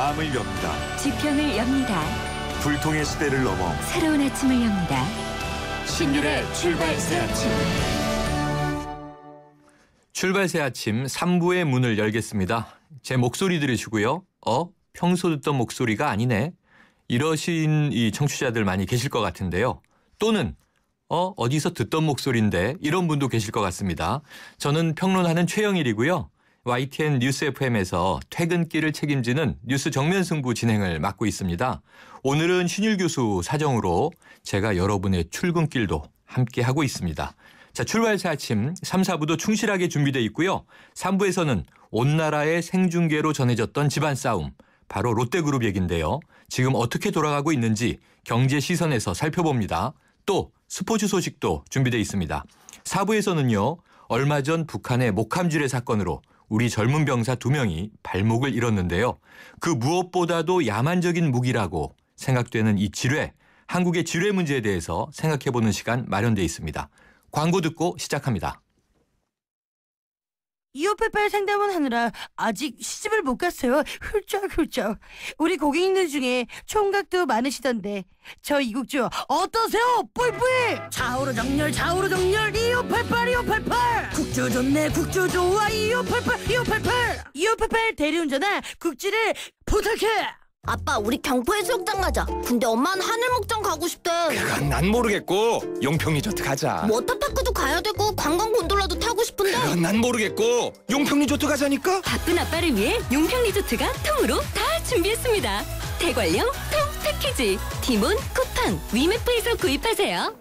마음을 엽니다. 지평을 엽니다. 불통의 시대를 넘어 새로운 아침을 엽니다. 신율의 출발 새 아침. 출발 새 아침 3부의 문을 열겠습니다. 제 목소리 들으시고요. 평소 듣던 목소리가 아니네. 이러신 이 청취자들 많이 계실 것 같은데요. 또는 어디서 듣던 목소리인데 이런 분도 계실 것 같습니다. 저는 평론하는 최영일이고요. YTN 뉴스 FM에서 퇴근길을 책임지는 뉴스 정면 승부 진행을 맡고 있습니다. 오늘은 신율 교수 사정으로 제가 여러분의 출근길도 함께하고 있습니다. 자, 출발 새 아침 3, 4부도 충실하게 준비되어 있고요. 3부에서는 온 나라의 생중계로 전해졌던 집안 싸움, 바로 롯데그룹 얘기인데요. 지금 어떻게 돌아가고 있는지 경제 시선에서 살펴봅니다. 또 스포츠 소식도 준비되어 있습니다. 4부에서는요. 얼마 전 북한의 목함지뢰 사건으로 우리 젊은 병사 2명이 발목을 잃었는데요. 그 무엇보다도 야만적인 무기라고 생각되는 이 지뢰, 한국의 지뢰 문제에 대해서 생각해보는 시간 마련되어 있습니다. 광고 듣고 시작합니다. 2588 상담원 하느라 아직 시집을 못 갔어요. 훌쩍훌쩍. 우리 고객님들 중에 총각도 많으시던데 저 이국주 어떠세요? 뿌이뿌이. 좌우로 정렬 2588 국주 좋네 국주 좋아 2588 대리운전아 국주를 부탁해. 아빠, 우리 경포 해수욕장 가자. 근데 엄마는 하늘목장 가고 싶대. 그건 난 모르겠고 용평 리조트 가자. 워터파크도 가야 되고 관광 곤돌라도 타고 싶은데. 그건 난 모르겠고 용평 리조트 가자니까. 바쁜 아빠를 위해 용평 리조트가 통으로 다 준비했습니다. 대관령 통 패키지, 티몬, 쿠팡, 위메프에서 구입하세요.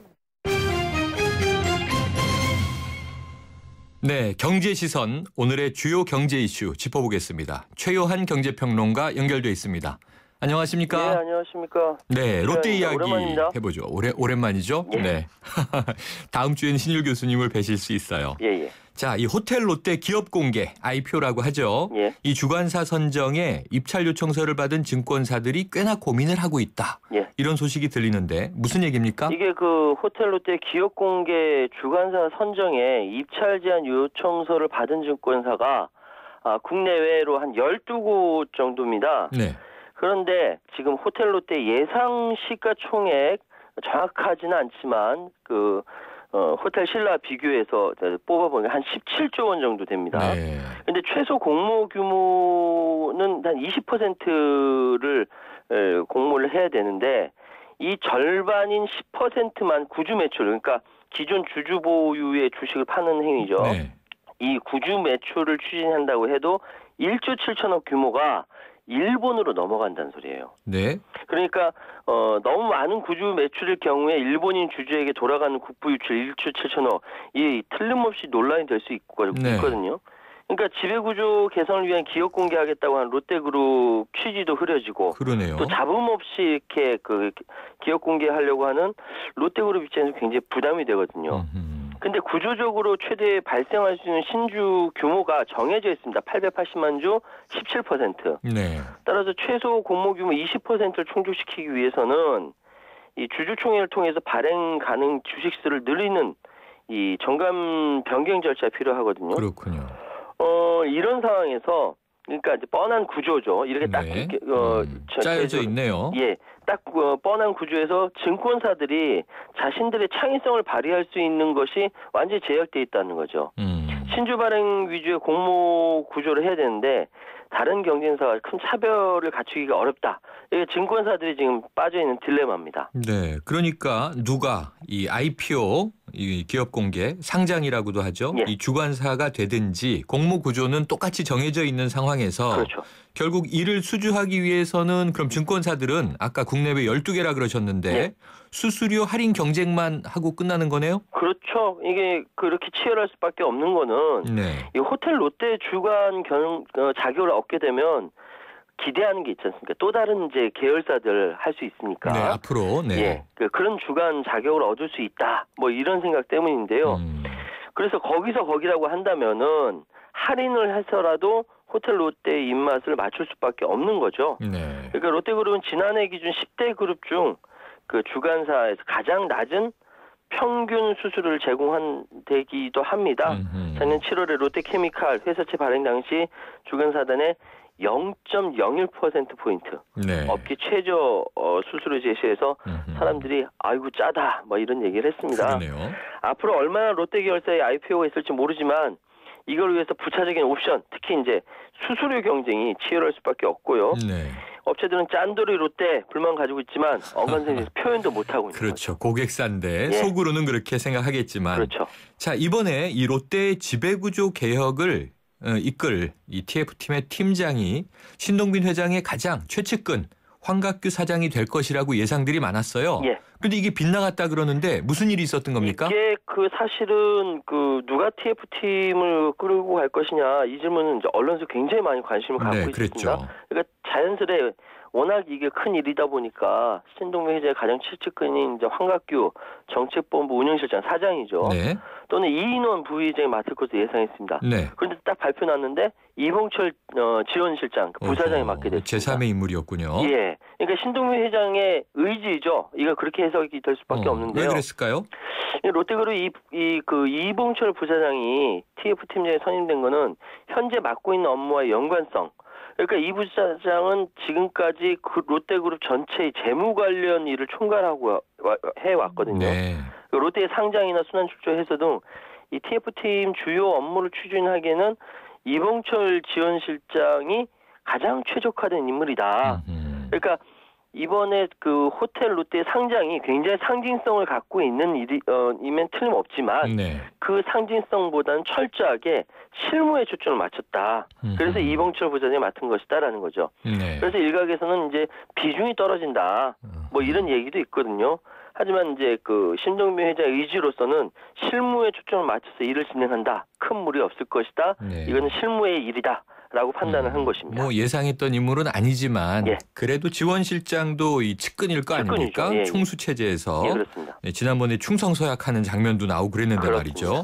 네, 경제 시선 오늘의 주요 경제 이슈 짚어보겠습니다. 최요한 경제평론가 연결돼 있습니다. 안녕하십니까? 네, 안녕하십니까? 네, 롯데 이야기 오랜만입니다. 해보죠. 오랜만이죠? 예. 네. 다음 주에는 신율 교수님을 뵈실 수 있어요. 예. 자, 이 호텔 롯데 기업 공개 IPO라고 하죠. 예. 이 주관사 선정에 입찰 요청서를 받은 증권사들이 꽤나 고민을 하고 있다. 예. 이런 소식이 들리는데 무슨 얘기입니까? 이게 그 호텔 롯데 기업 공개 주관사 선정에 입찰 제한 요청서를 받은 증권사가 국내외로 한 12곳 정도입니다. 네. 그런데 지금 호텔 롯데 예상 시가총액 정확하지는 않지만 호텔 신라 비교해서 뽑아보면 한 17조 원 정도 됩니다. 네. 근데 최소 공모 규모는 한 20%를 공모를 해야 되는데 이 절반인 10%만 구주 매출, 그러니까 기존 주주 보유의 주식을 파는 행위죠. 네. 이 구주 매출을 추진한다고 해도 1조 7천억 규모가 일본으로 넘어간다는 소리예요. 네. 그러니까 너무 많은 구주 매출일 경우에 일본인 주주에게 돌아가는 국부 유출 1조 7천억 이 틀림없이 논란이 될 수 있거든요. 그러니까 지배구조 개선을 위한 기업 공개하겠다고 한 롯데그룹 취지도 흐려지고 그러네요. 또 잡음 없이 이렇게 기업 공개하려고 하는 롯데그룹 입장에서 굉장히 부담이 되거든요. 근데 구조적으로 최대 발생할 수 있는 신주 규모가 정해져 있습니다. 880만 주 17%. 네. 따라서 최소 공모 규모 20%를 충족시키기 위해서는 이 주주총회를 통해서 발행 가능 주식수를 늘리는 이 정감 변경 절차가 필요하거든요. 그렇군요. 이런 상황에서 그러니까 이제 뻔한 구조죠. 이렇게 딱 네. 짜여져 있네요. 예, 딱 뻔한 구조에서 증권사들이 자신들의 창의성을 발휘할 수 있는 것이 완전히 제약돼 있다는 거죠. 신주 발행 위주의 공모 구조를 해야 되는데 다른 경쟁사와 큰 차별을 갖추기가 어렵다. 이게 증권사들이 지금 빠져 있는 딜레마입니다. 네, 그러니까 누가 이 IPO, 이 기업 공개, 상장이라고도 하죠. 예. 이 주관사가 되든지 공모 구조는 똑같이 정해져 있는 상황에서 그렇죠. 결국 이를 수주하기 위해서는 그럼 증권사들은 아까 국내외 12개라 그러셨는데 예. 수수료 할인 경쟁만 하고 끝나는 거네요? 그렇죠. 이게 그렇게 치열할 수밖에 없는 거는 네. 이 호텔 롯데 주관 자격을 얻게 되면 기대하는 게 있지 않습니까? 또 다른 이제 계열사들 할 수 있으니까. 네, 앞으로. 네. 예, 그런 주관 자격을 얻을 수 있다. 뭐 이런 생각 때문인데요. 그래서 거기라고 한다면은 할인을 해서라도 호텔 롯데의 입맛을 맞출 수밖에 없는 거죠. 네. 그러니까 롯데그룹은 지난해 기준 10대 그룹 중 그 주관사에서 가장 낮은 평균 수수료를 제공한되기도 합니다. 작년 7월에 롯데케미칼 회사채 발행 당시 주간사단에 0.01%포인트 네. 업계 최저 수수료 제시해서 사람들이 아이고 짜다 뭐 이런 얘기를 했습니다. 그러네요. 앞으로 얼마나 롯데계열사의 IPO가 있을지 모르지만 이걸 위해서 부차적인 옵션, 특히 이제 수수료 경쟁이 치열할 수밖에 없고요. 네. 업체들은 짠돌이 롯데 불만 가지고 있지만 언관생에서 표현도 못하고 있는 그렇죠. 거죠. 고객사인데 예. 속으로는 그렇게 생각하겠지만. 그렇죠. 자, 이번에 이 롯데의 지배구조 개혁을 이끌 이 TF팀의 팀장이 신동빈 회장의 가장 최측근 황각규 사장이 될 것이라고 예상들이 많았어요. 예. 근데 이게 빗나갔다 그러는데 무슨 일이 있었던 겁니까? 이게 사실은 누가 TF팀을 끌고 갈 것이냐 이 질문은 이제 언론에서 굉장히 많이 관심을 갖고 네, 있습니다. 그랬죠. 그러니까 자연스레 워낙 이게 큰 일이다 보니까 신동빈 회장의 가장 최측근인 이제 황각규 정책본부 운영실장 사장이죠. 네. 또는 이인원 부의장이 맡을 것으로 예상했습니다. 네. 그런데 딱 발표 났는데 이봉철 지원실장 부사장이 맡게 됐습니다. 제3의 인물이었군요. 예, 그러니까 신동빈 회장의 의지죠. 이거 그렇게 해석이 될 수밖에 없는데요. 왜 그랬을까요? 롯데그룹 이봉철 부사장이 TF 팀장에 선임된 거는 현재 맡고 있는 업무와의 연관성. 그러니까 이 부사장은 지금까지 롯데그룹 전체의 재무 관련 일을 총괄하고 해왔거든요. 네. 롯데의 상장이나 순환출조해서 등 이 TF팀 주요 업무를 추진하기에는 이봉철 지원실장이 가장 최적화된 인물이다. 그러니까 이번에 호텔 롯데 상장이 굉장히 상징성을 갖고 있는 일이면 틀림없지만 네. 그 상징성보다는 철저하게 실무에 초점을 맞췄다. 그래서 이봉철 부사장이 맡은 것이다라는 거죠. 네. 그래서 일각에서는 이제 비중이 떨어진다. 뭐 이런 얘기도 있거든요. 하지만 이제 신동빈 회장의 의지로서는 실무에 초점을 맞춰서 일을 진행한다. 큰 무리 없을 것이다. 네. 이거는 실무의 일이다라고 판단을 한 것입니다. 뭐 예상했던 인물은 아니지만 예. 그래도 지원실장도 이 측근일 거 아닙니까? 측근이죠. 예, 예. 총수 체제에서. 예, 그렇습니다. 네, 지난번에 충성서약하는 장면도 나오고 그랬는데 그렇습니다. 말이죠.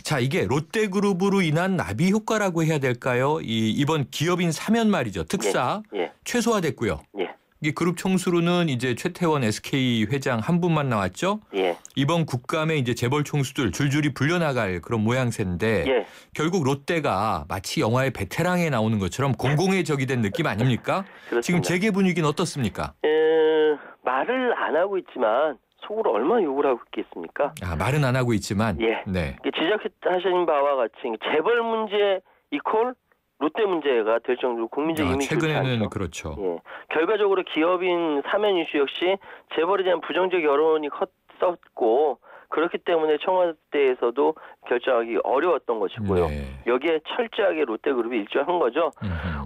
자, 이게 롯데그룹으로 인한 나비 효과라고 해야 될까요? 이번 기업인 사면 말이죠. 특사 예. 최소화됐고요. 예. 이 그룹 총수로는 이제 최태원 SK 회장 한 분만 나왔죠. 예. 이번 국감에 이제 재벌 총수들 줄줄이 불려나갈 그런 모양새인데 예. 결국 롯데가 마치 영화의 베테랑에 나오는 것처럼 공공의 적이 된 느낌 아닙니까? 그렇습니다. 지금 재계 분위기는 어떻습니까? 말을 안 하고 있지만 속으로 얼마나 욕을 하고 있겠습니까? 말은 안 하고 있지만 예. 네. 지적하신 바와 같이 재벌 문제 이퀄 롯데 문제가 될 정도로 국민적 이미지 좋지 최근에는 않죠. 그렇죠. 예. 결과적으로 기업인 사면 이슈 역시 재벌에 대한 부정적 여론이 컸었고 그렇기 때문에 청와대에서도 결정하기 어려웠던 것이고요. 네. 여기에 철저하게 롯데그룹이 일조한 거죠.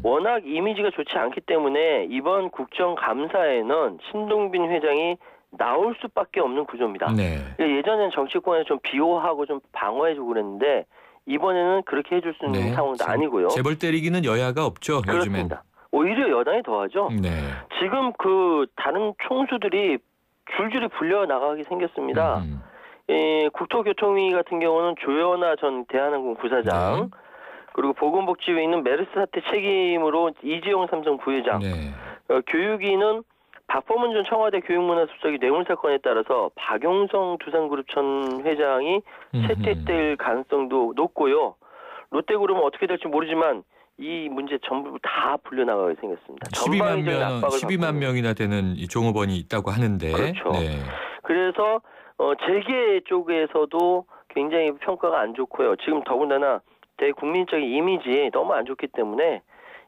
워낙 이미지가 좋지 않기 때문에 이번 국정감사에는 신동빈 회장이 나올 수밖에 없는 구조입니다. 네. 예전에는 정치권에서 좀 비호하고 좀 방어해주고 그랬는데 이번에는 그렇게 해줄 수 있는 네. 상황도 아니고요. 재벌 때리기는 여야가 없죠. 요즘엔. 그렇습니다. 오히려 여당이 더하죠. 네. 지금 다른 총수들이 줄줄이 불려 나가게 생겼습니다. 국토교통위 같은 경우는 조현아 전 대한항공 부사장, 네. 그리고 보건복지위에 있는 메르스 사태 책임으로 이재용 삼성 부회장, 네. 교육위는 박범은 전 청와대 교육문화수석이 뇌물사건에 따라서 박용성 두산그룹 전 회장이 채택될 가능성도 높고요. 롯데그룹은 어떻게 될지 모르지만 이 문제 전부 다 불려나가게 생겼습니다. 12만 명이나 되는 이 종업원이 있다고 하는데. 그렇죠. 네. 그래서 재계 쪽에서도 굉장히 평가가 안 좋고요. 지금 더군다나 대국민적인 이미지 너무 안 좋기 때문에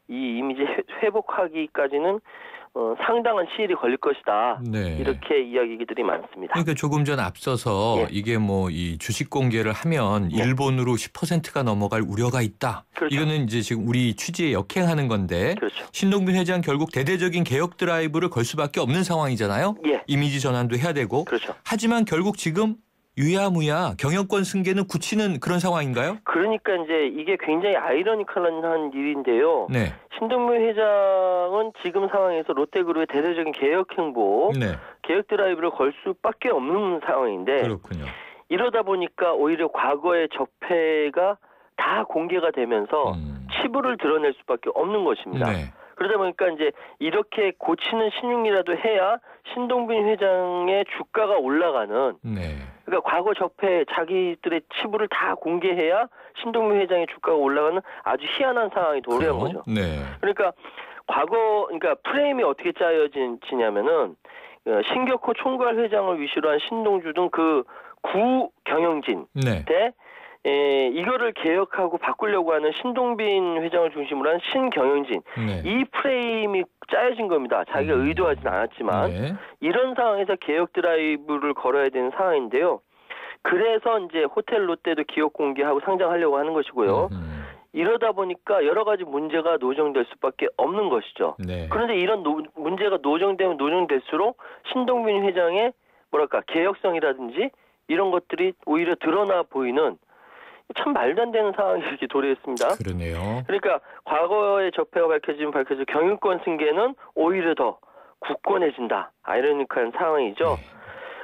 이 이미지 회복하기까지는 상당한 시일이 걸릴 것이다. 네. 이렇게 이야기들이 많습니다. 그러니까 조금 전 앞서서 예. 이게 이 주식 공개를 하면 예. 일본으로 10%가 넘어갈 우려가 있다. 그렇죠. 이거는 이제 지금 우리 취지에 역행하는 건데 그렇죠. 신동빈 회장 결국 대대적인 개혁 드라이브를 걸 수밖에 없는 상황이잖아요. 예. 이미지 전환도 해야 되고. 그렇죠. 하지만 결국 지금 유야무야 경영권 승계는 굳히는 그런 상황인가요? 그러니까 이제 이게 굉장히 아이러니컬한 일인데요. 네. 신동빈 회장은 지금 상황에서 롯데그룹의 대대적인 개혁 행보, 네. 개혁 드라이브를 걸 수밖에 없는 상황인데 그렇군요. 이러다 보니까 오히려 과거의 적폐가 다 공개가 되면서 치부를 드러낼 수밖에 없는 것입니다. 네. 그러다 보니까 이제 이렇게 고치는 신용이라도 해야 신동빈 회장의 주가가 올라가는. 네. 그러니까 그러니까 과거 적폐 자기들의 치부를 다 공개해야 신동빈 회장의 주가가 올라가는 아주 희한한 상황이 도래한 거죠. 네. 그러니까 그러니까 프레임이 어떻게 짜여지냐면은 신격호 총괄 회장을 위시로 한 신동주 등 그 구경영진 네. 대 이거를 개혁하고 바꾸려고 하는 신동빈 회장을 중심으로 한 신경영진 네. 이 프레임이 짜여진 겁니다. 자기가 의도하진 않았지만 네. 이런 상황에서 개혁 드라이브를 걸어야 되는 상황인데요. 그래서 이제 호텔 롯데도 기업 공개하고 상장하려고 하는 것이고요. 이러다 보니까 여러 가지 문제가 노정될 수밖에 없는 것이죠. 네. 그런데 이런 문제가 노정되면 노정될수록 신동빈 회장의 개혁성이라든지 이런 것들이 오히려 드러나 보이는 참 말도 안 되는 상황이 이렇게 도래했습니다. 그러네요. 그러니까 과거의 적폐가 밝혀지면 경영권 승계는 오히려 더 굳건해진다. 아이러니컬한 상황이죠. 네.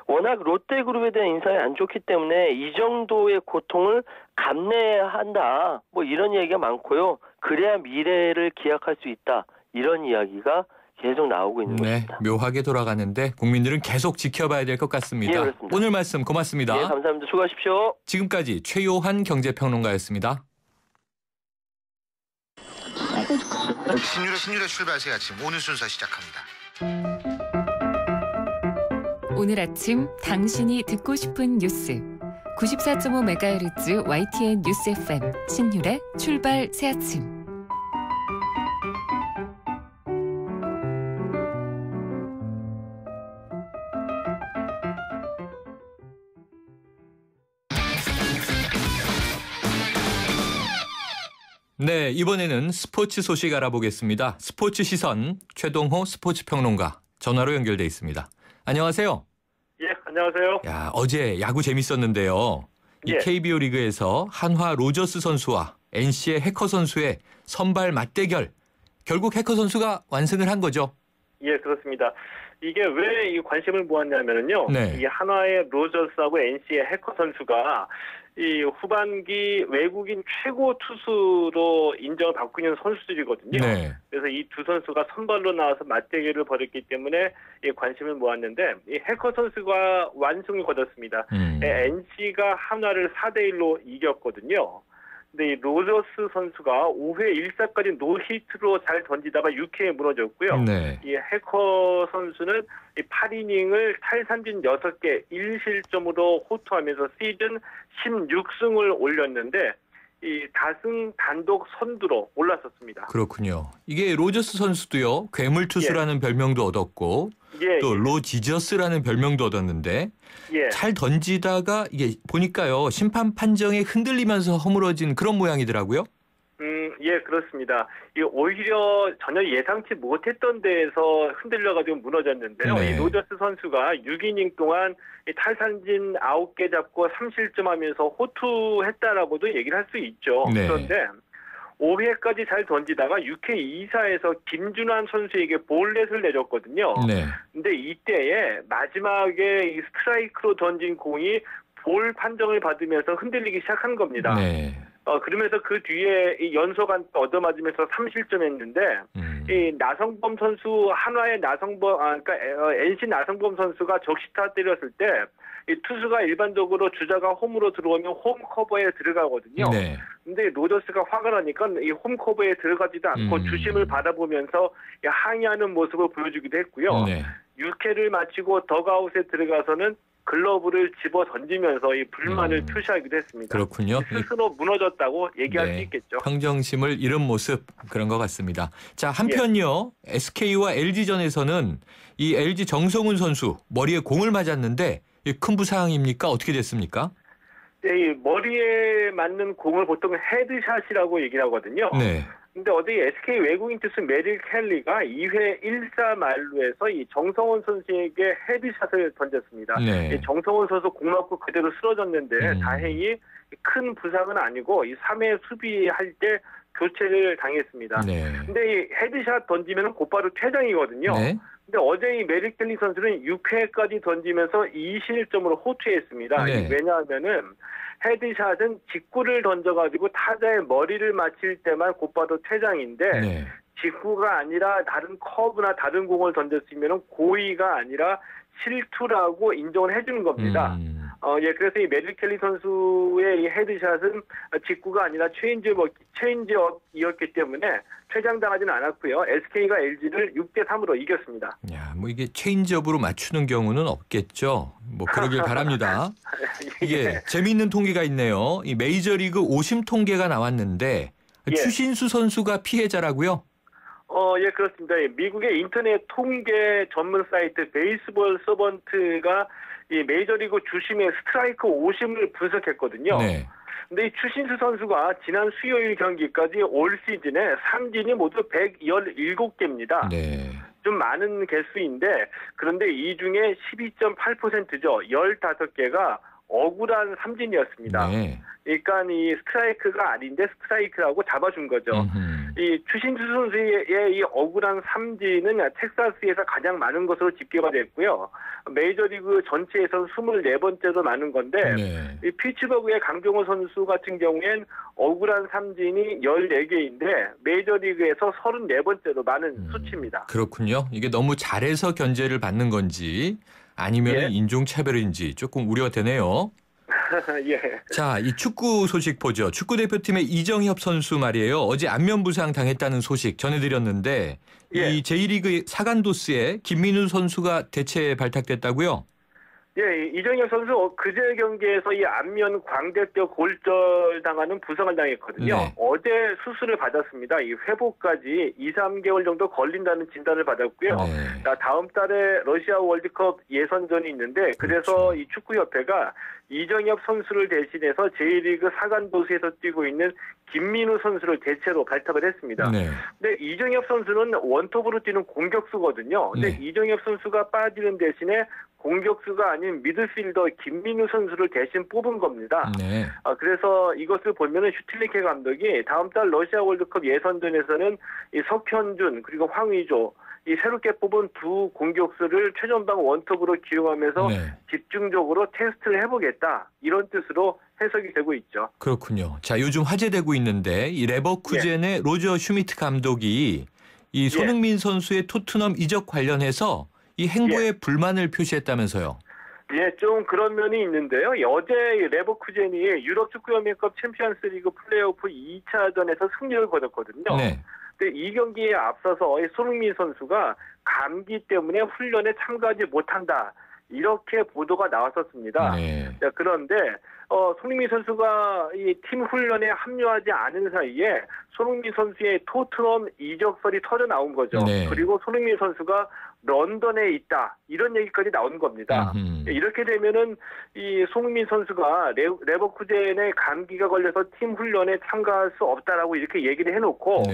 워낙 롯데그룹에 대한 인상이 안 좋기 때문에 이 정도의 고통을 감내해야 한다. 뭐 이런 이야기가 많고요. 그래야 미래를 기약할 수 있다. 이런 이야기가 계속 나오고 있는 네, 것입니다. 묘하게 돌아가는데 국민들은 계속 지켜봐야 될 것 같습니다. 예, 그렇습니다. 오늘 말씀 고맙습니다. 예, 감사합니다. 수고하십시오. 지금까지 최요한 경제평론가였습니다. 신율의 출발새 아침 오늘 순서 시작합니다. 오늘 아침 당신이 듣고 싶은 뉴스 94.5MHz YTN 뉴스 FM 신율의 출발 새 아침. 네, 이번에는 스포츠 소식 알아보겠습니다. 스포츠 시선 최동호 스포츠 평론가 전화로 연결돼 있습니다. 안녕하세요. 예, 안녕하세요. 야, 어제 야구 재밌었는데요. 이 예. KBO 리그에서 한화 로저스 선수와 NC의 해커 선수의 선발 맞대결. 결국 해커 선수가 완승을 한 거죠. 예, 그렇습니다. 이게 왜 이 관심을 모았냐면요. 네. 이 한화의 로저스하고 NC의 해커 선수가 이 후반기 외국인 최고 투수로 인정을 받고 있는 선수들이거든요. 네. 그래서 이 두 선수가 선발로 나와서 맞대결을 벌였기 때문에 이 관심을 모았는데 이 해커 선수가 완승을 거뒀습니다. NC가 한화를 4대1로 이겼거든요. 근데 이 로저스 선수가 5회 1사까지 노히트로 잘 던지다가 6회에 무너졌고요. 네. 이 해커 선수는 이 8이닝을 탈삼진 6개 1실점으로 호투하면서 시즌 16승을 올렸는데 이 다승 단독 선두로 올랐었습니다. 그렇군요. 이게 로저스 선수도요. 괴물 투수라는 별명도 얻었고 또 로지저스라는 별명도 얻었는데 잘 던지다가 이게 보니까요. 심판 판정에 흔들리면서 허물어진 그런 모양이더라고요. 예, 그렇습니다. 이 오히려 전혀 예상치 못했던 데에서 흔들려가지고 무너졌는데요. 네. 이 로저스 선수가 6이닝 동안 이 탈삼진 9개 잡고 3실점하면서 호투했다라고도 얘기를 할 수 있죠. 네. 그런데 5회까지 잘 던지다가 6회 2사에서 김준환 선수에게 볼넷을 내줬거든요. 네. 근데 이때에 마지막에 이 스트라이크로 던진 공이 볼 판정을 받으면서 흔들리기 시작한 겁니다. 네. 그러면서 그 뒤에 이 연소간 얻어맞으면서 3실점했는데 이 나성범 선수 한화의 그러니까 NC 나성범 선수가 적시타 때렸을 때 이 투수가 일반적으로 주자가 홈으로 들어오면 홈 커버에 들어가거든요. 네. 근데 로저스가 화가 나니까 이 홈 커버에 들어가지도 않고 주심을 바라보면서 항의하는 모습을 보여주기도 했고요. 네. 6회를 마치고 덕아웃에 들어가서는 글러브를 집어 던지면서 이 불만을 표시하기도 했습니다. 그렇군요. 스스로 무너졌다고 얘기할 네. 수 있겠죠. 평정심을 잃은 모습 그런 것 같습니다. 자, 한편요. SK와 LG전에서는 이 LG 정성훈 선수 머리에 공을 맞았는데 큰 부상입니까? 어떻게 됐습니까? 네, 이 머리에 맞는 공을 보통 헤드샷이라고 얘기를 하거든요. 네. 근데 어디 SK 외국인 투수 메릴 켈리가 2회 1사 만루에서 이 정성훈 선수에게 헤드샷을 던졌습니다. 네. 이 정성훈 선수 공 맞고 그대로 쓰러졌는데 다행히 큰 부상은 아니고 이 3회 수비할 때 교체를 당했습니다. 네. 근데 이 헤드샷 던지면 곧바로 퇴장이거든요. 네. 근데 어제 이 메릴 켈리 선수는 6회까지 던지면서 2실점으로 호투했습니다. 네. 왜냐하면은 헤드샷은 직구를 던져가지고 타자의 머리를 맞힐 때만 곧바로 퇴장인데 네. 직구가 아니라 다른 커브나 다른 공을 던졌으면 고의가 아니라 실투라고 인정을 해주는 겁니다. 그래서 이 매직 켈리 선수의 이 헤드샷은 직구가 아니라 체인지업이었기 때문에 퇴장당하지는 않았고요. SK가 LG를 6대3으로 이겼습니다. 야, 뭐 이게 체인지업으로 맞추는 경우는 없겠죠. 뭐 그러길 바랍니다. 이게 재미있는 통계가 있네요. 이 메이저리그 오심 통계가 나왔는데 추신수 선수가 피해자라고요? 예, 그렇습니다. 미국의 인터넷 통계 전문 사이트 베이스볼 서번트가 이 메이저리그 주심의 스트라이크 오심을 분석했거든요. 네. 근데 이 추신수 선수가 지난 수요일 경기까지 올 시즌에 삼진이 모두 117개입니다. 네. 좀 많은 개수인데 그런데 이 중에 12.8%죠. 15개가 억울한 삼진이었습니다. 네. 그러니까 이 스트라이크가 아닌데 스트라이크라고 잡아준 거죠. 이 추신수 선수의 이 억울한 삼진은 텍사스에서 가장 많은 것으로 집계가 됐고요. 메이저리그 전체에서 24번째로 많은 건데 이 피츠버그의 강정호 선수 같은 경우엔 억울한 삼진이 14개인데 메이저리그에서 34번째로 많은 수치입니다. 그렇군요. 이게 너무 잘해서 견제를 받는 건지 아니면 인종차별인지 조금 우려가 되네요. 예. 자, 이 축구 소식 보죠. 축구대표팀의 이정협 선수 말이에요. 어제 안면 부상 당했다는 소식 전해드렸는데 이 제1리그 사간도스에 김민우 선수가 대체 발탁됐다고요? 예, 이정협 선수 그제 경기에서 이 안면 광대뼈 골절 당하는 부상을 당했거든요. 네. 어제 수술을 받았습니다. 이 회복까지 2-3개월 정도 걸린다는 진단을 받았고요. 네. 다음 달에 러시아 월드컵 예선전이 있는데 그래서 이 축구협회가 이정협 선수를 대신해서 제1리그 사간도스에서 뛰고 있는 김민우 선수를 대체로 발탁을 했습니다. 네. 근데 이정협 선수는 원톱으로 뛰는 공격수거든요. 근데 이정협 선수가 빠지는 대신에 공격수가 아닌 미드필더 김민우 선수를 대신 뽑은 겁니다. 네. 그래서 이것을 보면은 슈틸리케 감독이 다음 달 러시아 월드컵 예선전에서는 이 석현준 그리고 황의조 이 새롭게 뽑은 두 공격수를 최전방 원톱으로 기용하면서 집중적으로 테스트를 해보겠다 이런 뜻으로 해석이 되고 있죠. 그렇군요. 자, 요즘 화제되고 있는데 이 레버쿠젠의 로저 슈미트 감독이 이 손흥민 선수의 토트넘 이적 관련해서 이 행보에 불만을 표시했다면서요. 예, 좀 그런 면이 있는데요. 어제 레버쿠젠이 유럽 축구연맹컵 챔피언스리그 플레이오프 2차전에서 승리를 거뒀거든요. 네. 근데 이 경기에 앞서서 손흥민 선수가 감기 때문에 훈련에 참가하지 못한다. 이렇게 보도가 나왔었습니다. 네. 자, 그런데 손흥민 선수가 이 팀 훈련에 합류하지 않은 사이에 손흥민 선수의 토트넘 이적설이 터져 나온 거죠. 네. 그리고 손흥민 선수가 런던에 있다 이런 얘기까지 나온 겁니다. 이렇게 되면은 이 손흥민 선수가 레버쿠젠에 감기가 걸려서 팀 훈련에 참가할 수 없다라고 이렇게 얘기를 해놓고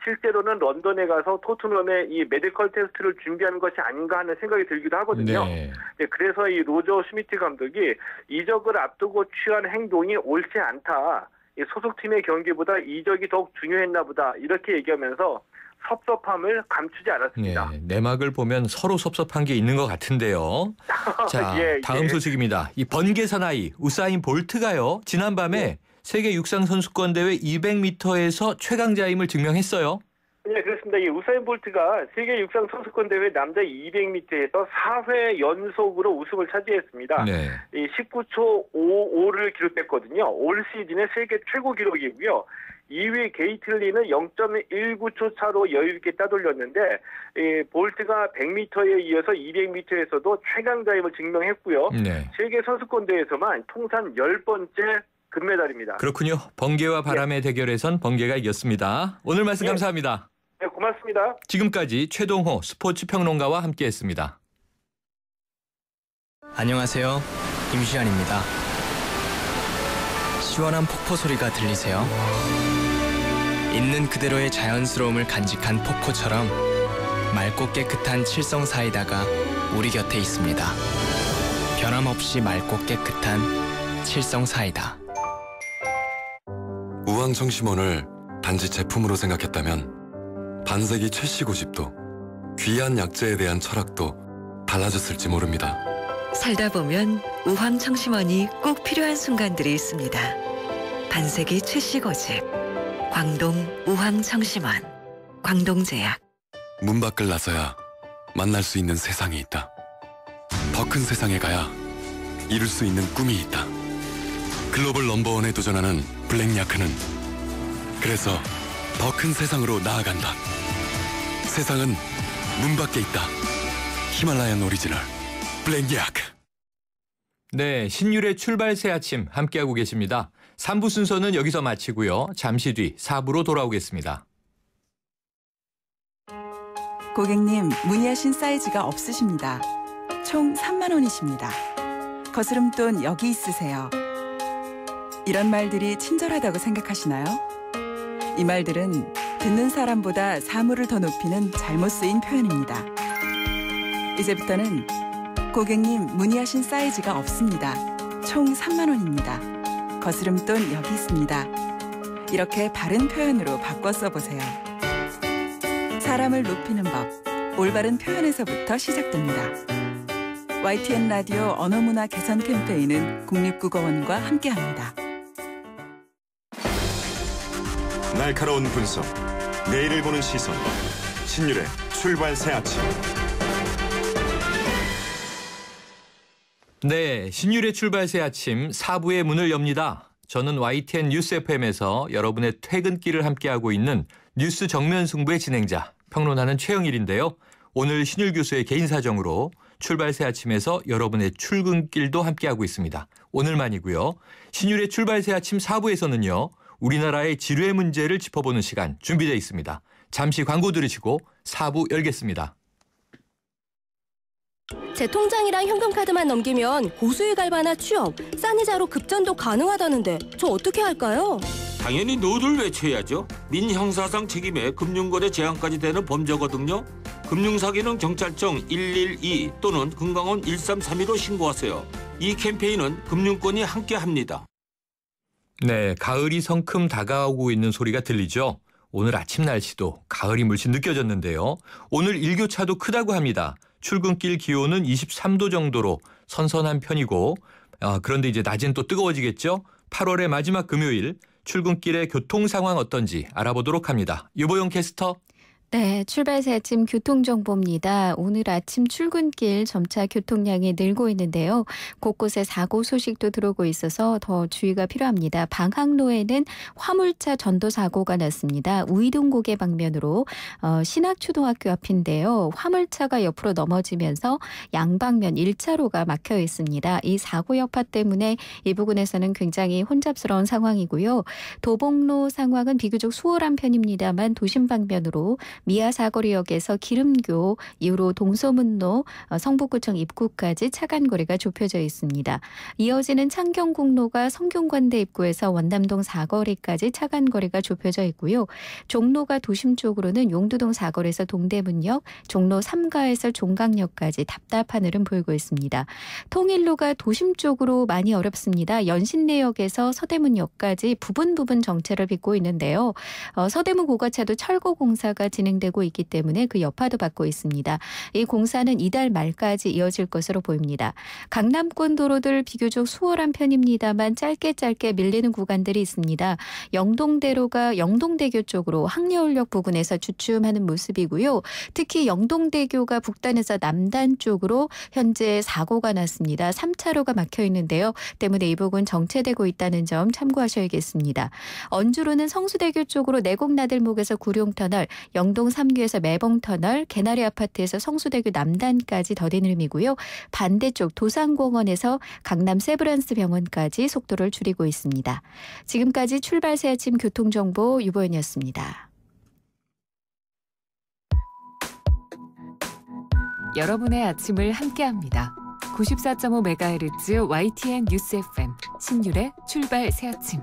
실제로는 런던에 가서 토트넘의 이 메디컬 테스트를 준비하는 것이 아닌가 하는 생각이 들기도 하거든요. 그래서 이 로저 슈미트 감독이 이적을 앞두고 취한 행동이 옳지 않다. 이 소속팀의 경기보다 이적이 더욱 중요했나 보다 이렇게 얘기하면서 섭섭함을 감추지 않았습니다. 내막을 보면 서로 섭섭한 게 있는 것 같은데요. 자, 다음 소식입니다. 이 번개 사나이 우사인 볼트가요. 지난밤에 세계 육상 선수권 대회 200m에서 최강자임을 증명했어요. 네, 그렇습니다. 이 우사인 볼트가 세계 육상 선수권 대회 남자 200m에서 4회 연속으로 우승을 차지했습니다. 이 19초 55를 기록했거든요. 올 시즌의 세계 최고 기록이고요. 2위 게이틀리는 0.19초 차로 여유있게 따돌렸는데 이 볼트가 100m에 이어서 200m에서도 최강자임을 증명했고요. 세계 선수권 대회에서만 통산 10번째 금메달입니다. 그렇군요. 번개와 바람의 대결에선 번개가 이겼습니다. 오늘 말씀 감사합니다. 네, 고맙습니다. 지금까지 최동호 스포츠 평론가와 함께했습니다. 안녕하세요. 임시완입니다. 시원한 폭포 소리가 들리세요? 있는 그대로의 자연스러움을 간직한 폭포처럼 맑고 깨끗한 칠성 사이다가 우리 곁에 있습니다. 변함없이 맑고 깨끗한 칠성 사이다. 우황청심원을 단지 제품으로 생각했다면 반세기 최씨 고집도 귀한 약재에 대한 철학도 달라졌을지 모릅니다. 살다 보면 우황청심원이 꼭 필요한 순간들이 있습니다. 반세기 최씨 고집 광동 우황청심원 광동제약. 문 밖을 나서야 만날 수 있는 세상이 있다. 더 큰 세상에 가야 이룰 수 있는 꿈이 있다. 글로벌 넘버원에 도전하는 블랙야크는 그래서 더 큰 세상으로 나아간다. 세상은 문 밖에 있다. 히말라얀 오리지널 블랙야크. 네, 신율의 출발 새 아침 함께하고 계십니다. 3부 순서는 여기서 마치고요. 잠시 뒤 4부로 돌아오겠습니다. 고객님, 문의하신 사이즈가 없으십니다. 총 3만 원이십니다. 거스름돈 여기 있으세요. 이런 말들이 친절하다고 생각하시나요? 이 말들은 듣는 사람보다 사물을 더 높이는 잘못 쓰인 표현입니다. 이제부터는 고객님, 문의하신 사이즈가 없습니다. 총 3만 원입니다. 거스름돈 여기 있습니다. 이렇게 바른 표현으로 바꿔 써보세요. 사람을 높이는 법, 올바른 표현에서부터 시작됩니다. YTN 라디오 언어문화 개선 캠페인은 국립국어원과 함께합니다. 날카로운 분석, 내일을 보는 시선, 신율의 출발 새 아침. 네, 신율의 출발 새 아침 4부의 문을 엽니다. 저는 YTN 뉴스 FM에서 여러분의 퇴근길을 함께하고 있는 뉴스 정면 승부의 진행자, 평론하는 최영일인데요. 오늘 신율 교수의 개인 사정으로 출발 새 아침에서 여러분의 출근길도 함께하고 있습니다. 오늘만이고요. 신율의 출발 새 아침 4부에서는요. 우리나라의 지뢰 문제를 짚어보는 시간 준비되어 있습니다. 잠시 광고 들으시고 4부 열겠습니다. 제 통장이랑 현금카드만 넘기면 고수익 알바나 취업, 싼 이자로 급전도 가능하다는데 저 어떻게 할까요? 당연히 노를 외쳐야죠. 민형사상 책임에 금융거래 제한까지 되는 범죄거든요. 금융사기는 경찰청 112 또는 금강원 1332로 신고하세요. 이 캠페인은 금융권이 함께합니다. 네, 가을이 성큼 다가오고 있는 소리가 들리죠. 오늘 아침 날씨도 가을이 물씬 느껴졌는데요. 오늘 일교차도 크다고 합니다. 출근길 기온은 23도 정도로 선선한 편이고 그런데 이제 낮엔 또 뜨거워지겠죠. 8월의 마지막 금요일 출근길의 교통 상황 어떤지 알아보도록 합니다. 유보영 캐스터. 네, 출발 새 아침 교통정보입니다. 오늘 아침 출근길 점차 교통량이 늘고 있는데요. 곳곳에 사고 소식도 들어오고 있어서 더 주의가 필요합니다. 방학로에는 화물차 전도 사고가 났습니다. 우이동고개 방면으로 신학초등학교 앞인데요. 화물차가 옆으로 넘어지면서 양방면 1차로가 막혀 있습니다. 이 사고 여파 때문에 이 부근에서는 굉장히 혼잡스러운 상황이고요. 도봉로 상황은 비교적 수월한 편입니다만 도심 방면으로 미아 사거리역에서 기름교 이후로 동서문로 성북구청 입구까지 차간 거리가 좁혀져 있습니다. 이어지는 창경공로가 성균관대 입구에서 원남동 사거리까지 차간 거리가 좁혀져 있고요. 종로가 도심 쪽으로는 용두동 사거리에서 동대문역, 종로 3가에서 종강역까지 답답한 흐름 보이고 있습니다. 통일로가 도심 쪽으로 많이 어렵습니다. 연신내역에서 서대문역까지 부분 정체를 빚고 있는데요. 서대문 고가차도 철거 공사가 진행되고 있기 때문에 그 여파도 받고 있습니다. 이 공사는 이달 말까지 이어질 것으로 보입니다. 강남권 도로들 비교적 수월한 편입니다만 짧게 밀리는 구간들이 있습니다. 영동대로가 영동대교 쪽으로 항려울역 부근에서 주춤하는 모습이고요. 특히 영동대교가 북단에서 남단 쪽으로 현재 사고가 났습니다. 3차로가 막혀 있는데요. 때문에 이 부분 정체되고 있다는 점 참고하셔야겠습니다. 언주로는 성수대교 쪽으로 내곡나들목에서 구룡터널, 영동 3구에서 매봉터널, 개나리 아파트에서 성수대교 남단까지 더딘 흐름이고요. 반대쪽 도산공원에서 강남 세브란스 병원까지 속도를 줄이고 있습니다. 지금까지 출발 새 아침 교통정보 유보연이었습니다. 여러분의 아침을 함께합니다. 94.5MHz YTN 뉴스 FM 신율의 출발 새 아침.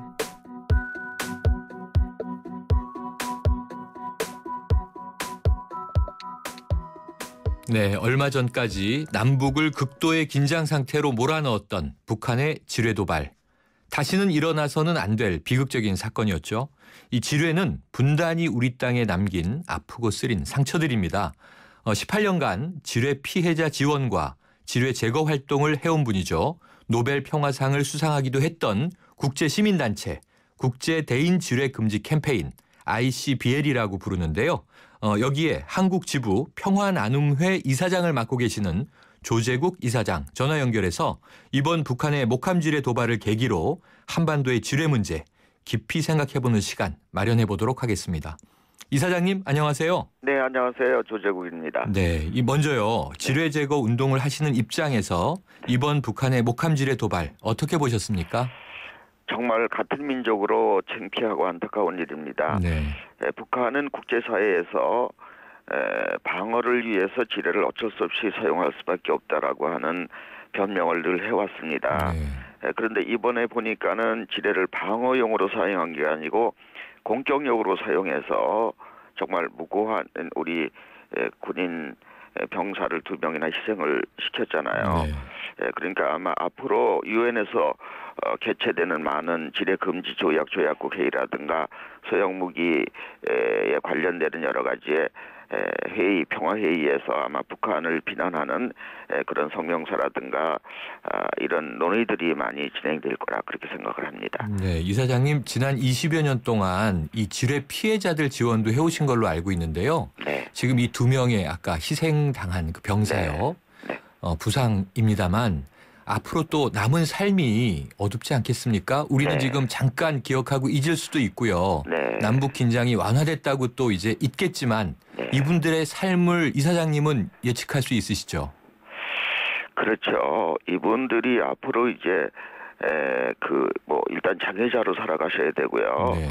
네, 얼마 전까지 남북을 극도의 긴장 상태로 몰아넣었던 북한의 지뢰 도발. 다시는 일어나서는 안 될 비극적인 사건이었죠. 이 지뢰는 분단이 우리 땅에 남긴 아프고 쓰린 상처들입니다. 18년간 지뢰 피해자 지원과 지뢰 제거 활동을 해온 분이죠. 노벨 평화상을 수상하기도 했던 국제시민단체 국제대인 지뢰 금지 캠페인 ICBL이라고 부르는데요. 여기에 한국 지부 평화나눔회 이사장을 맡고 계시는 조재국 이사장 전화 연결해서 이번 북한의 목함지뢰 도발을 계기로 한반도의 지뢰 문제 깊이 생각해보는 시간 마련해 보도록 하겠습니다. 이사장님 안녕하세요. 네, 안녕하세요. 조재국입니다. 네, 먼저요. 지뢰 제거 운동을 하시는 입장에서 이번 북한의 목함지뢰 도발 어떻게 보셨습니까? 정말 같은 민족으로 창피하고 안타까운 일입니다. 네. 북한은 국제사회에서 방어를 위해서 지뢰를 어쩔 수 없이 사용할 수밖에 없다라고 하는 변명을 늘 해왔습니다. 그런데 이번에 보니까는 지뢰를 방어용으로 사용한 게 아니고 공격용으로 사용해서 정말 무고한 우리 군인 병사를 2명이나 희생을 시켰잖아요. 그러니까 아마 앞으로 유엔에서 개최되는 많은 지뢰 금지 조약국 회의라든가 소형 무기에 관련되는 여러 가지의 회의, 평화회의에서 아마 북한을 비난하는 그런 성명서라든가 이런 논의들이 많이 진행될 거라 그렇게 생각을 합니다. 네, 이사장님 지난 20여 년 동안 이 지뢰 피해자들 지원도 해오신 걸로 알고 있는데요. 네. 지금 이 2명의 아까 희생당한 그 병사요. 네. 부상입니다만 앞으로 또 남은 삶이 어둡지 않겠습니까? 우리는 네. 지금 잠깐 기억하고 잊을 수도 있고요. 네. 남북 긴장이 완화됐다고 또 이제 잊겠지만 네. 이분들의 삶을 이사장님은 예측할 수 있으시죠? 그렇죠. 이분들이 앞으로 이제 일단 장애자로 살아가셔야 되고요. 네.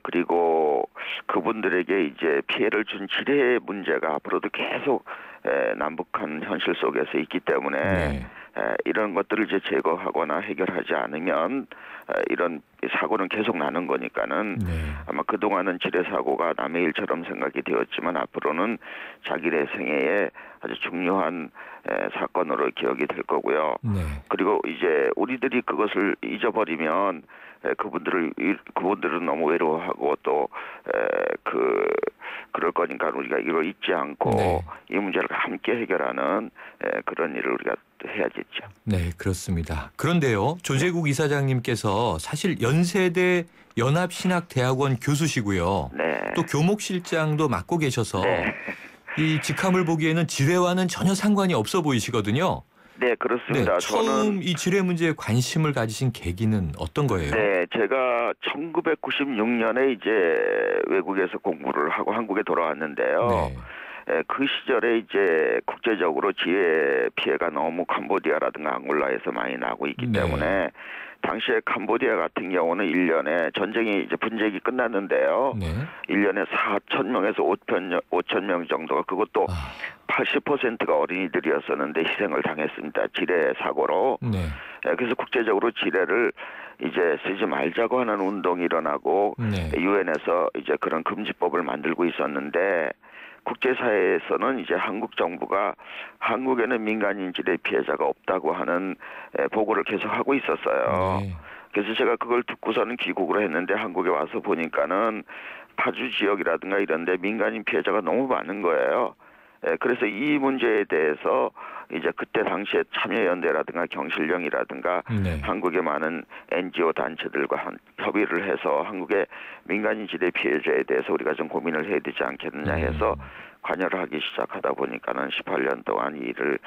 그리고 그분들에게 이제 피해를 준 지뢰 문제가 앞으로도 계속 남북한 현실 속에서 있기 때문에 네. 이런 것들을 이제 제거하거나 해결하지 않으면 이런 사고는 계속 나는 거니까는 아마 그동안은 지뢰 사고가 남의 일처럼 생각이 되었지만 앞으로는 자기네 생애에 아주 중요한 사건으로 기억이 될 거고요. 그리고 이제 우리들이 그것을 잊어버리면 그분들은 너무 외로워하고 또 그럴 거니까 우리가 이걸 잊지 않고 이 문제를 함께 해결하는 그런 일을 우리가 해야겠죠. 네, 그렇습니다. 그런데요, 조재국 이사장님께서 사실 연세대 연합신학대학원 교수시고요. 네. 또 교목실장도 맡고 계셔서 이 직함을 보기에는 지뢰와는 전혀 상관이 없어 보이시거든요. 네, 그렇습니다. 네, 처음 이 지뢰 문제에 관심을 가지신 계기는 어떤 거예요? 네, 제가 1996년에 이제 외국에서 공부를 하고 한국에 돌아왔는데요. 그 시절에 이제 국제적으로 지뢰 피해가 너무 캄보디아라든가 앙골라에서 많이 나고 있기 때문에 당시에 캄보디아 같은 경우는 1년에 전쟁이 이제 분쟁이 끝났는데요. 1년에 4,000명에서 5,000명 정도가 그것도 80%가 어린이들이었었는데 희생을 당했습니다. 지뢰 사고로. 그래서 국제적으로 지뢰를 이제 쓰지 말자고 하는 운동이 일어나고 유엔에서 이제 그런 금지법을 만들고 있었는데 국제사회에서는 이제 한국 정부가 한국에는 민간인 지뢰 피해자가 없다고 하는 보고를 계속 하고 있었어요. 그래서 제가 그걸 듣고서는 귀국을 했는데 한국에 와서 보니까는 파주 지역이라든가 이런 데 민간인 피해자가 너무 많은 거예요. 그래서 이 문제에 대해서 이제 그때 당시에 참여연대라든가 경실련이라든가 한국의 많은 NGO 단체들과 협의를 해서 한국의 민간인 지뢰 피해자에 대해서 우리가 좀 고민을 해야 되지 않겠느냐 해서 관여를 하기 시작하다 보니까는 18년 동안 이 일을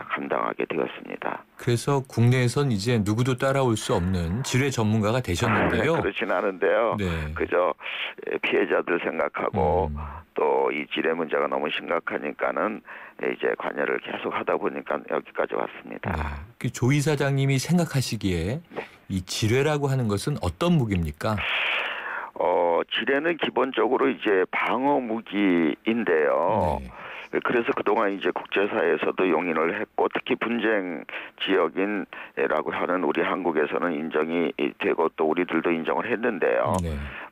감당하게 되었습니다. 그래서 국내에선 이제 누구도 따라올 수 없는 지뢰 전문가가 되셨는데요. 그렇진 않은데요. 그저 피해자들 생각하고 또 이 지뢰 문제가 너무 심각하니까는 이제 관여를 계속 하다 보니까 여기까지 왔습니다. 조 이사장님이 생각하시기에 이 지뢰라고 하는 것은 어떤 무기입니까? 지뢰는 기본적으로 이제 방어 무기인데요. 그래서 그동안 이제 국제사회에서도 용인을 했고 특히 분쟁 지역인라고 하는 우리 한국에서는 인정이 되고 또 우리들도 인정을 했는데요.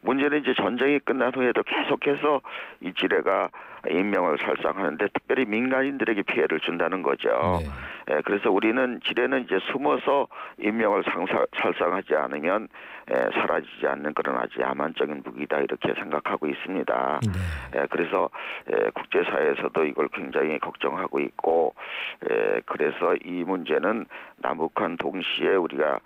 문제는 이제 전쟁이 끝난 후에도 계속해서 이 지뢰가 인명을 살상하는데 특별히 민간인들에게 피해를 준다는 거죠. 그래서 우리는 지뢰는 이제 숨어서 인명을 살상하지 않으면 사라지지 않는 그런 아주 야만적인 무기다 이렇게 생각하고 있습니다. 그래서 국제사회에서도 이걸 굉장히 걱정하고 있고 그래서 이 문제는 남북한 동시에 우리가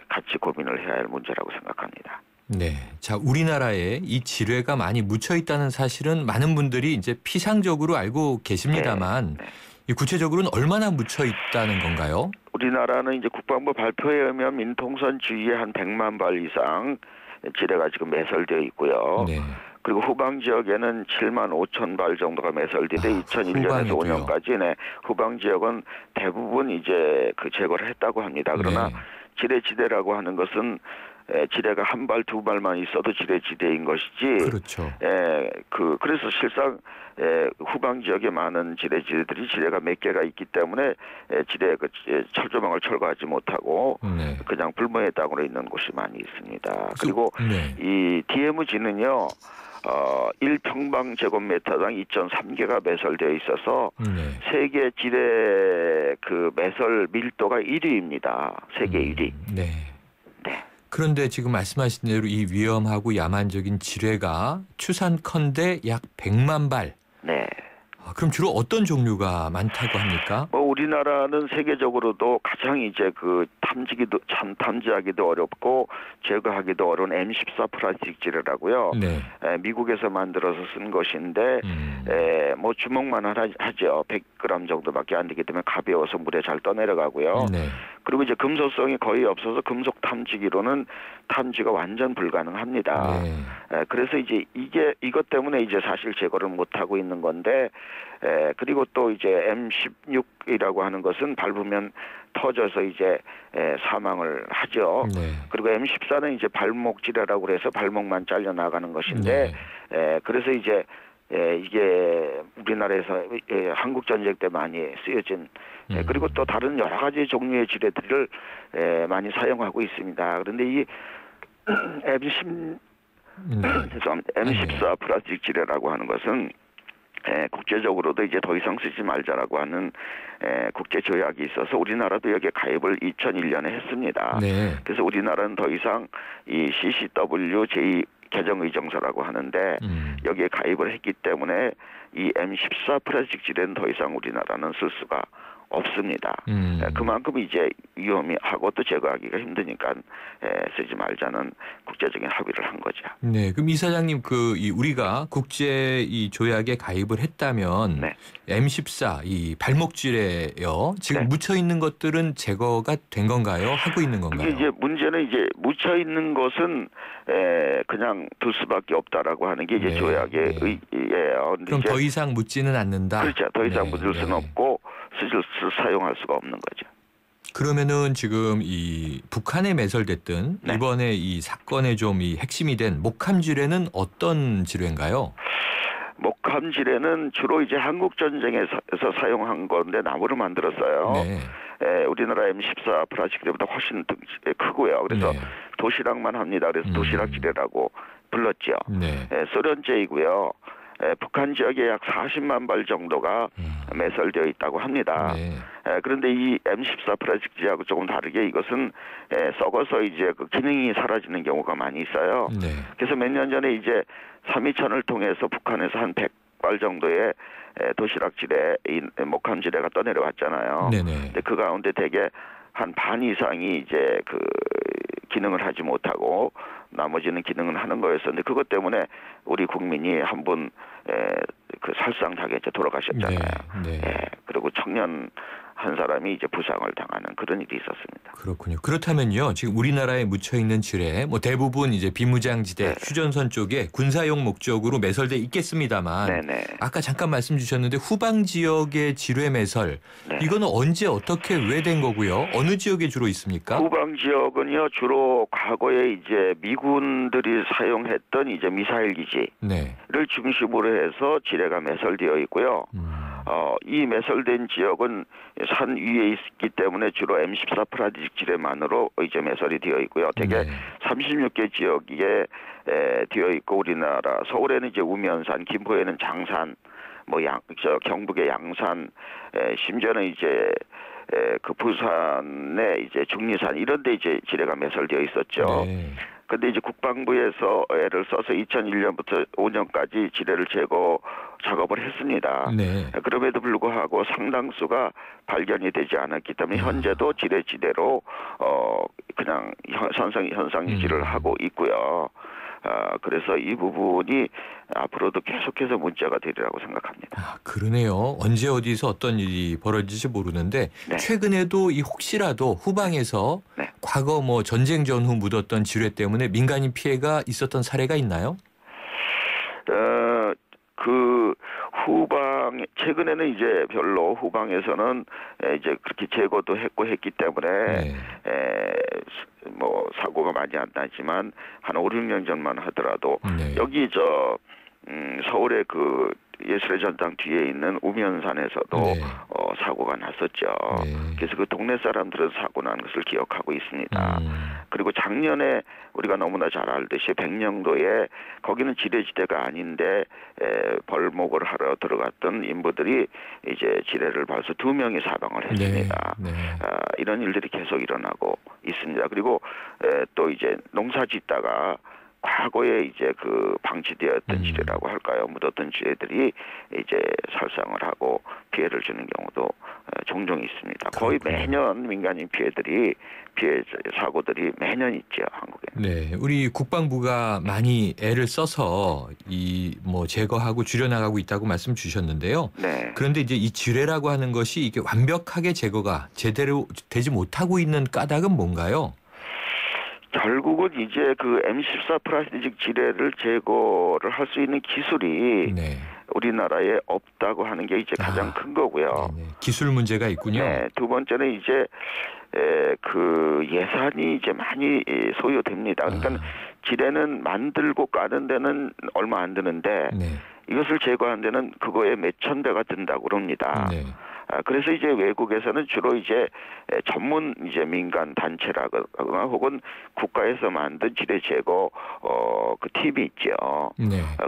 같이 고민을 해야 할 문제라고 생각합니다. 네. 자, 우리나라에 이 지뢰가 많이 묻혀 있다는 사실은 많은 분들이 이제 피상적으로 알고 계십니다만 이 구체적으로는 얼마나 묻혀 있다는 건가요? 우리나라는 이제 국방부 발표에 의하면 민통선 주위에 한 100만 발 이상 지뢰가 지금 매설되어 있고요. 네. 그리고 후방 지역에는 7만 5천 발 정도가 매설되는데 2001년에서 5년까지 후방 지역은 대부분 이제 그 제거를 했다고 합니다. 그러나 지뢰지대라고 하는 것은 지뢰가 한 발, 두 발만 있어도 지뢰지대인 것이지. 그렇죠. 그래서 실상 후방 지역에 많은 지뢰지대들이 지뢰가 몇 개가 있기 때문에 지뢰 철조망을 철거하지 못하고 그냥 불모의 땅으로 있는 곳이 많이 있습니다. 그리고 이 DMZ는요. 1평방제곱미터당 2.3개가 매설되어 있어서 세계 지뢰 그 매설 밀도가 1위입니다. 세계 1위. 네. 그런데 지금 말씀하신 대로 이 위험하고 야만적인 지뢰가 추산컨대 약 100만 발. 네. 그럼 주로 어떤 종류가 많다고 합니까? 우리나라는 세계적으로도 가장 이제 그 탐지하기도 어렵고 제거하기도 어려운 M14 플라스틱 지뢰라고요. 미국에서 만들어서 쓴 것인데 뭐 주먹만 하죠. 100g 정도밖에 안 되기 때문에 가벼워서 물에 잘 떠내려가고요. 그리고 이제 금속성이 거의 없어서 금속 탐지기로는 탐지가 완전 불가능합니다. 그래서 이제 이것 때문에 이제 사실 제거를 못 하고 있는 건데, 그리고 또 이제 M16이라고 하는 것은 밟으면 터져서 이제 사망을 하죠. 그리고 M14는 이제 발목 지뢰라고 그래서 발목만 잘려 나가는 것인데, 그래서 이제 이게 우리나라에서 한국 전쟁 때 많이 쓰여진 그리고 또 다른 여러 가지 종류의 지뢰들을 많이 사용하고 있습니다. 그런데 이 M14 플라스틱 지뢰라고 하는 것은 국제적으로도 이제 더 이상 쓰지 말자라고 하는 국제 조약이 있어서 우리나라도 여기에 가입을 2001년에 했습니다. 그래서 우리나라는 더 이상 이 CCW 제2 개정의정서라고 하는데 여기에 가입을 했기 때문에 이 M14 플라스틱 지뢰는 더 이상 우리나라는 쓸 수가 없습니다. 그만큼 이제 위험하고 또 제거하기가 힘드니까 쓰지 말자는 국제적인 합의를 한 거죠. 네, 그럼 이사장님 우리가 국제 이 조약에 가입을 했다면 M14 이 발목 지뢰요. 지금 묻혀 있는 것들은 제거가 된 건가요? 하고 있는 건가요? 이제 문제는 이제 묻혀 있는 것은 그냥 둘 수밖에 없다라고 하는 게 이제 조약의 의예요. 그럼 더 이상 묻지는 않는다. 그렇죠. 더 이상 묻을 수는 없고 사용할 수가 없는 거죠. 그러면은 지금 이 북한에 매설됐던 이번에 이 사건의 좀 이 핵심이 된 목함 지뢰는 어떤 지뢰인가요? 목함 지뢰는 주로 이제 한국 전쟁에서 사용한 건데 나무로 만들었어요. 우리나라 M14 플라스틱 지뢰보다 훨씬 크고요. 그래서 도시락만 합니다. 그래서 도시락 지뢰라고 불렀죠. 소련제이고요. 북한 지역에 약 40만 발 정도가 매설되어 있다고 합니다. 그런데 이 M14 플라스틱 지하고 조금 다르게 이것은 썩어서 이제 그 기능이 사라지는 경우가 많이 있어요. 그래서 몇 년 전에 이제 3.2천을 통해서 북한에서 한 100발 정도의 도시락 지뢰, 목함 지뢰가 떠내려왔잖아요. 근데 그 가운데 대개 한 반 이상이 이제 그 기능을 하지 못하고 나머지는 기능을 하는 거였었는데 그것 때문에 우리 국민이 한 분 그 살상당해 돌아가셨잖아요. 그리고 청년 한 사람이 이제 부상을 당하는 그런 일이 있었습니다. 그렇군요. 그렇다면요, 지금 우리나라에 묻혀 있는 지뢰, 뭐 대부분 이제 비무장지대, 휴전선 쪽에 군사용 목적으로 매설돼 있겠습니다만, 아까 잠깐 말씀 주셨는데 후방 지역의 지뢰 매설, 이거는 언제 어떻게 왜 된 거고요? 어느 지역에 주로 있습니까? 후방 지역은요, 주로 과거에 이제 미군들이 사용했던 이제 미사일 기지를 중심으로 해서 지뢰가 매설되어 있고요. 이 매설된 지역은 산 위에 있기 때문에 주로 M14 플라스틱 지뢰만으로 이제 매설이 되어 있고요. 대개 36개 지역에 되어 있고 우리나라 서울에는 이제 우면산, 김포에는 장산, 뭐 경북의 양산, 심지어는 이제 그 부산의 이제 중리산 이런 데 이제 지뢰가 매설되어 있었죠. 근데 이제 국방부에서 애를 써서 2001년부터 5년까지 지뢰를 제거 작업을 했습니다. 그럼에도 불구하고 상당수가 발견이 되지 않았기 때문에 현재도 지뢰지대로 그냥 현상 유지를 하고 있고요. 그래서 이 부분이 앞으로도 계속해서 문제가 되리라고 생각합니다. 아, 그러네요. 언제 어디서 어떤 일이 벌어질지 모르는데 최근에도 이 혹시라도 후방에서 과거 뭐 전쟁 전후 묻었던 지뢰 때문에 민간인 피해가 있었던 사례가 있나요? 그 후방 최근에는 이제 별로 후방에서는 이제 그렇게 제거도 했기 때문에 뭐 사고가 많이 안 나지만 한 5, 6년 전만 하더라도 여기 서울의 그 예술의 전당 뒤에 있는 우면산에서도 사고가 났었죠. 그래서 그 동네 사람들은 사고 난 것을 기억하고 있습니다. 그리고 작년에 우리가 너무나 잘 알듯이 백령도에 거기는 지뢰지대가 아닌데 벌목을 하러 들어갔던 인부들이 이제 지뢰를 밟아서 2명이 사망을 했습니다. 이런 일들이 계속 일어나고 있습니다. 그리고 또 이제 농사 짓다가 과거에 이제 그 방치되었던 지뢰라고 할까요? 묻었던 지뢰들이 이제 살상을 하고 피해를 주는 경우도 종종 있습니다. 거의 매년 민간인 피해 사고들이 매년 있죠, 한국에. 네, 우리 국방부가 많이 애를 써서 이 뭐 제거하고 줄여나가고 있다고 말씀 주셨는데요. 그런데 이제 이 지뢰라고 하는 것이 이게 완벽하게 제거가 제대로 되지 못하고 있는 까닭은 뭔가요? 결국은 이제 그 M14 플라스틱 지뢰를 제거를 할 수 있는 기술이 우리나라에 없다고 하는 게 이제 가장 큰 거고요. 기술 문제가 있군요. 두 번째는 이제 그 예산이 이제 많이 소요됩니다. 그러니까 지뢰는 만들고 까는 데는 얼마 안 드는데 이것을 제거하는 데는 그거에 몇천 배가 든다고 그럽니다. 그래서 이제 외국에서는 주로 이제 전문 이제 민간 단체라거나 혹은 국가에서 만든 지뢰 제거 그 팀이 있죠.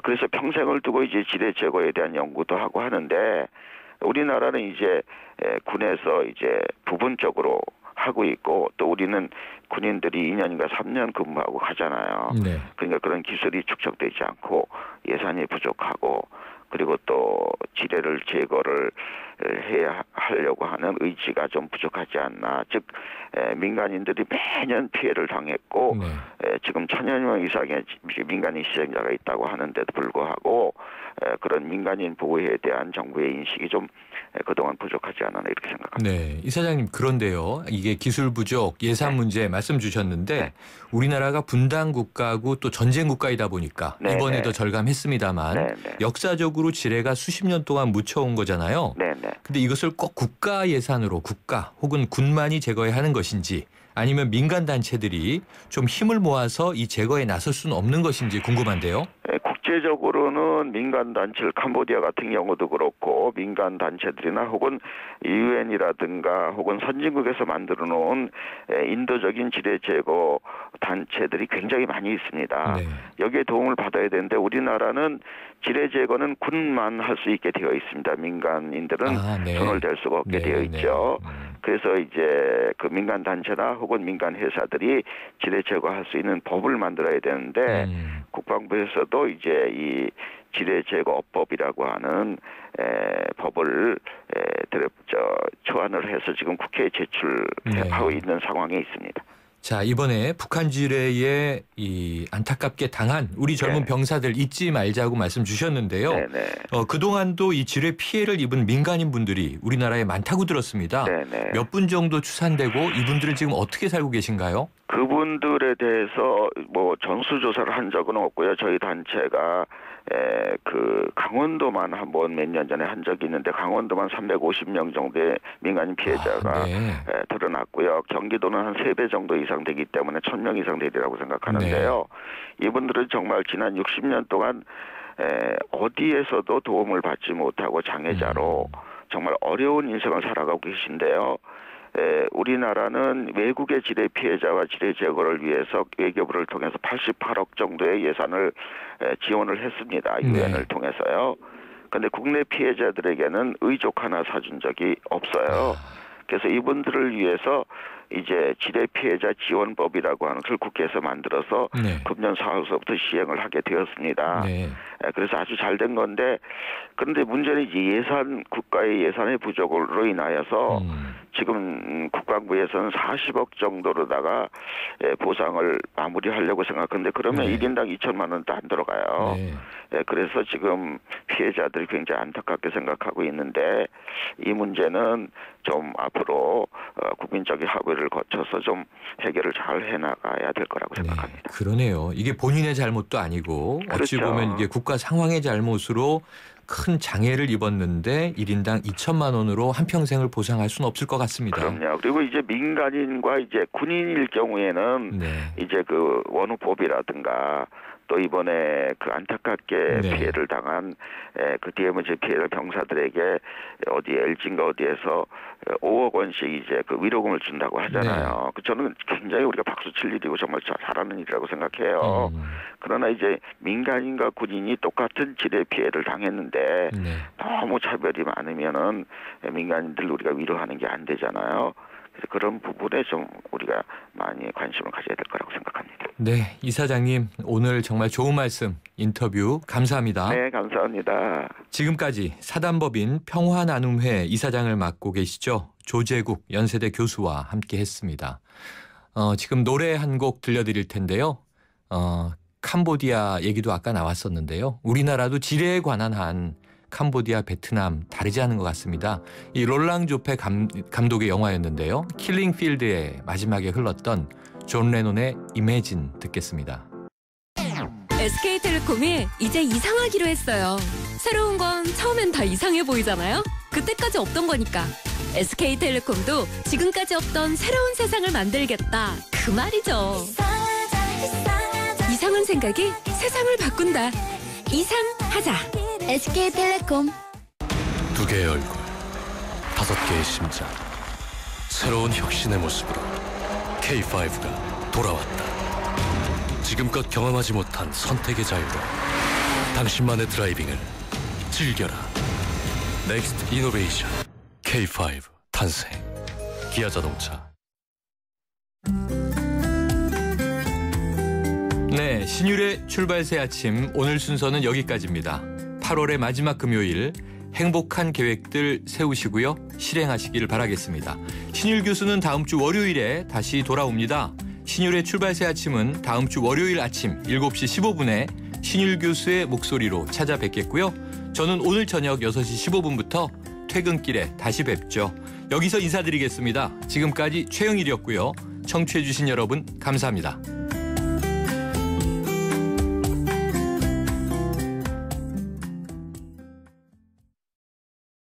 그래서 평생을 두고 이제 지뢰 제거에 대한 연구도 하고 하는데 우리나라는 이제 군에서 이제 부분적으로 하고 있고 또 우리는 군인들이 2년인가 3년 근무하고 가잖아요. 그러니까 그런 기술이 축적되지 않고 예산이 부족하고 그리고 또 지뢰를 제거를 해야 하려고 하는 의지가 좀 부족하지 않나. 즉 민간인들이 매년 피해를 당했고 지금 1000여 명 이상의 민간인 희생자가 있다고 하는데도 불구하고 그런 민간인 보호에 대한 정부의 인식이 좀 그동안 부족하지 않았나 이렇게 생각합니다. 네, 이사장님 그런데요. 이게 기술 부족, 예산 문제 말씀 주셨는데 우리나라가 분단 국가고 또 전쟁 국가이다 보니까 이번에도 절감했습니다만 역사적으로 지뢰가 수십 년 동안 묻혀온 거잖아요. 근데 이것을 꼭 국가 예산으로 국가 혹은 군만이 제거해야 하는 것인지 아니면 민간 단체들이 좀 힘을 모아서 이 제거에 나설 수는 없는 것인지 궁금한데요. 국제적으로는 민간 단체, 캄보디아 같은 경우도 그렇고 민간 단체들이나 혹은 유엔이라든가 혹은 선진국에서 만들어 놓은 인도적인 지뢰 제거 단체들이 굉장히 많이 있습니다. 여기에 도움을 받아야 되는데 우리나라는 지뢰 제거는 군만 할 수 있게 되어 있습니다. 민간인들은 손을 댈 수가 없게 되어 있죠. 그래서 이제 그 민간 단체나 혹은 민간 회사들이 지뢰 제거할 수 있는 법을 만들어야 되는데 국방부에서도 이제 이 지뢰 제거법이라고 하는 법을 초안을 해서 지금 국회에 제출하고 있는 상황에 있습니다. 자, 이번에 북한 지뢰에 이 안타깝게 당한 우리 젊은 병사들 잊지 말자고 말씀 주셨는데요. 그동안도 이 지뢰 피해를 입은 민간인 분들이 우리나라에 많다고 들었습니다. 몇 분 정도 추산되고 이분들은 지금 어떻게 살고 계신가요? 그분들에 대해서 뭐 전수조사를 한 적은 없고요. 저희 단체가 그 강원도만 한번 몇 년 전에 한 적이 있는데 강원도만 350명 정도의 민간인 피해자가 드러났고요. 경기도는 한 3배 정도 이상 되기 때문에 1000명 이상 되리라고 생각하는데요. 이분들은 정말 지난 60년 동안 어디에서도 도움을 받지 못하고 장애자로 정말 어려운 인생을 살아가고 계신데요. 우리나라는 외국의 지뢰 피해자와 지뢰 제거를 위해서 외교부를 통해서 88억 정도의 예산을 지원을 했습니다. 유엔을 통해서요. 그런데 국내 피해자들에게는 의족 하나 사준 적이 없어요. 그래서 이분들을 위해서 이제 지뢰 피해자 지원법이라고 하는 것을 국회에서 만들어서 금년 4월서부터 시행을 하게 되었습니다. 그래서 아주 잘 된 건데 그런데 문제는 이제 국가의 예산의 부족으로 인하여서 지금 국방부에서는 40억 정도로다가 보상을 마무리하려고 생각하는데 그러면 1인당 2천만 원도 안 들어가요. 그래서 지금 피해자들이 굉장히 안타깝게 생각하고 있는데 이 문제는 좀 앞으로 국민적인 합의를 거쳐서 좀 해결을 잘 해나가야 될 거라고 생각합니다. 그러네요. 이게 본인의 잘못도 아니고 어찌 그렇죠. 보면 이게 국가 상황의 잘못으로 큰 장애를 입었는데 1인당 2천만 원으로 한평생을 보상할 수는 없을 것 같습니다. 그럼요. 그리고 이제 민간인과 이제 군인일 경우에는 이제 그 원우법이라든가 또 이번에 그 안타깝게 피해를 당한 그 DMZ 피해자 병사들에게 어디 LG인가 어디에서 5억 원씩 이제 그 위로금을 준다고 하잖아요. 저는 굉장히 우리가 박수 칠 일이고 정말 잘하는 일이라고 생각해요. 그러나 이제 민간인과 군인이 똑같은 질의 피해를 당했는데 너무 차별이 많으면은 민간인들 우리가 위로하는 게 안 되잖아요. 그런 부분에 좀 우리가 많이 관심을 가져야 될 거라고 생각합니다. 네, 이사장님 오늘 정말 좋은 말씀 인터뷰 감사합니다. 네, 감사합니다. 지금까지 사단법인 평화나눔회 이사장을 맡고 계시죠. 조재국 연세대 교수와 함께했습니다. 지금 노래 한 곡 들려드릴 텐데요. 캄보디아 얘기도 아까 나왔었는데요. 우리나라도 지뢰에 관한 한 캄보디아, 베트남 다르지 않은 것 같습니다. 이 롤랑 조페 감독의 영화였는데요. 킬링 필드의 마지막에 흘렀던 존 레논의 이매진 듣겠습니다. SK텔레콤이 이제 이상하기로 했어요. 새로운 건 처음엔 다 이상해 보이잖아요. 그때까지 없던 거니까. SK텔레콤도 지금까지 없던 새로운 세상을 만들겠다. 그 말이죠. 이상한 생각이 세상을 바꾼다. 이상하자. SK텔레콤. 2개의 얼굴, 5개의 심장. 새로운 혁신의 모습으로 K5가 돌아왔다. 지금껏 경험하지 못한 선택의 자유로 당신만의 드라이빙을 즐겨라. 넥스트 이노베이션 K5 탄생. 기아자동차. 네, 신율의 출발새 아침 오늘 순서는 여기까지입니다. 8월의 마지막 금요일 행복한 계획들 세우시고요. 실행하시길 바라겠습니다. 신율 교수는 다음 주 월요일에 다시 돌아옵니다. 신율의 출발새 아침은 다음 주 월요일 아침 7시 15분에 신율 교수의 목소리로 찾아뵙겠고요. 저는 오늘 저녁 6시 15분부터 퇴근길에 다시 뵙죠. 여기서 인사드리겠습니다. 지금까지 최영일이었고요. 청취해주신 여러분 감사합니다.